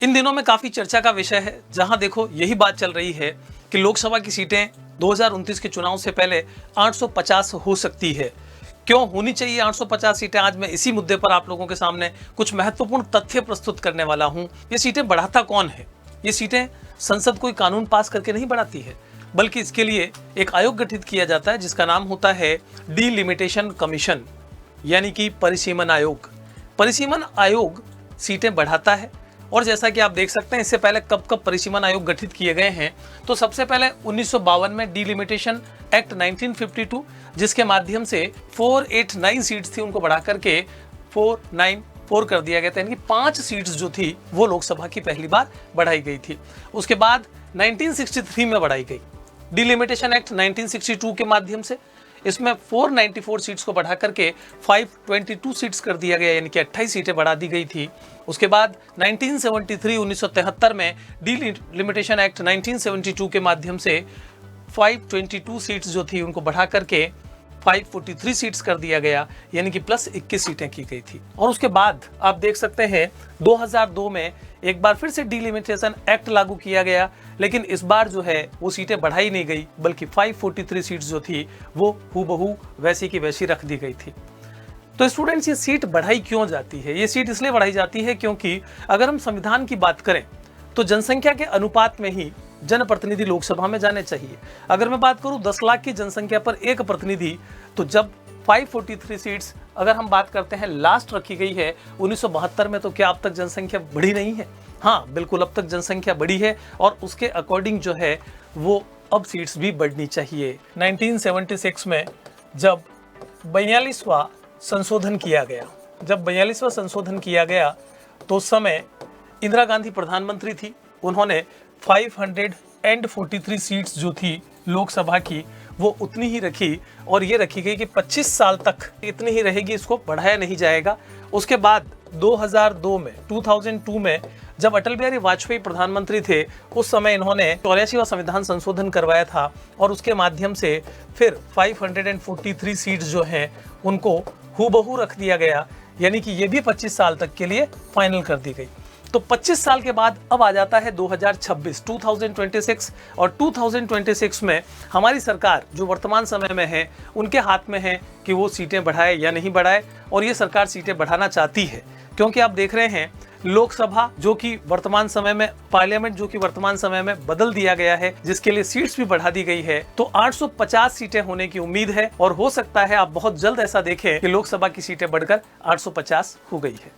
इन दिनों में काफी चर्चा का विषय है, जहां देखो यही बात चल रही है कि लोकसभा की सीटें 2029 के चुनाव से पहले 850 हो सकती है। क्यों होनी चाहिए 850 सीटें? आज मैं इसी मुद्दे पर आप लोगों के सामने कुछ महत्वपूर्ण तथ्य प्रस्तुत करने वाला हूं। ये सीटें बढ़ाता कौन है? ये सीटें संसद कोई कानून पास करके नहीं बढ़ाती है, बल्कि इसके लिए एक आयोग गठित किया जाता है जिसका नाम होता है डिलिमिटेशन कमीशन, यानी कि परिसीमन आयोग। परिसीमन आयोग सीटें बढ़ाता है। और जैसा कि आप देख सकते हैं, इससे पहले कब कब परिसीमन आयोग गठित किए गए हैं, तो सबसे पहले 1952 में डिलिमिटेशन एक्ट 1952, जिसके माध्यम से 489 सीट्स थी, उनको बढ़ा करके 494 कर दिया गया था, यानी कि 5 सीट्स जो थी वो लोकसभा की पहली बार बढ़ाई गई थी। उसके बाद 1963 में बढ़ाई गई डिलिमिटेशन एक्ट 1962 के माध्यम से। इसमें 494 सीट्स को बढ़ा करके 522 सीट्स कर दिया गया, यानी कि 28 सीटें बढ़ा दी गई थी। उसके बाद 1973 में डिलिमिटेशन एक्ट 1972 के माध्यम से 522 सीट्स जो थी उनको बढ़ा करके 543 सीट्स कर दिया गया, यानी कि प्लस 21 सीटें की गई थी। और उसके बाद आप देख सकते हैं 2002 में एक बार फिर से डिलिमिटेशन एक्ट लागू किया गया, लेकिन इस बार जो है वो सीटें बढ़ाई नहीं गई, बल्कि 543 सीट्स जो थी वो हूबहू वैसी की वैसी रख दी गई थी। तो स्टूडेंट्स, ये सीट बढ़ाई क्यों जाती है? ये सीट इसलिए बढ़ाई जाती है क्योंकि अगर हम संविधान की बात करें तो जनसंख्या के अनुपात में ही जनप्रतिनिधि लोकसभा में जाने चाहिए। अगर मैं बात करूं 10 लाख की जनसंख्या पर एक प्रतिनिधि, तो जब 543 सीट्स अगर हम बात करते हैं लास्ट रखी गई है 1972 में, तो क्या अब तक जनसंख्या बढ़ी नहीं है? हाँ, बिल्कुल, अब तक जनसंख्या बढ़ी है और उसके अकॉर्डिंग जो है वो अब सीट्स भी बढ़नी चाहिए। 1976 में जब 42वां संशोधन किया गया, तो उस समय इंदिरा गांधी प्रधानमंत्री थी। उन्होंने 543 सीट्स जो थी लोकसभा की वो उतनी ही रखी, और ये रखी गई कि 25 साल तक इतनी ही रहेगी, इसको बढ़ाया नहीं जाएगा। उसके बाद 2002 में जब अटल बिहारी वाजपेयी प्रधानमंत्री थे, उस समय इन्होंने 84वां संविधान संशोधन करवाया था, और उसके माध्यम से फिर 543 सीट्स जो हैं उनको हूबहू रख दिया गया, यानी कि ये भी 25 साल तक के लिए फाइनल कर दी गई। तो 25 साल के बाद अब आ जाता है 2026 और 2026 में हमारी सरकार जो वर्तमान समय में है उनके हाथ में है कि वो सीटें बढ़ाए या नहीं बढ़ाए, और ये सरकार सीटें बढ़ाना चाहती है, क्योंकि आप देख रहे हैं लोकसभा जो कि वर्तमान समय में, पार्लियामेंट जो कि वर्तमान समय में बदल दिया गया है, जिसके लिए सीट्स भी बढ़ा दी गई है। तो 850 सीटें होने की उम्मीद है, और हो सकता है आप बहुत जल्द ऐसा देखें कि लोकसभा की सीटें बढ़कर 850 हो गई है।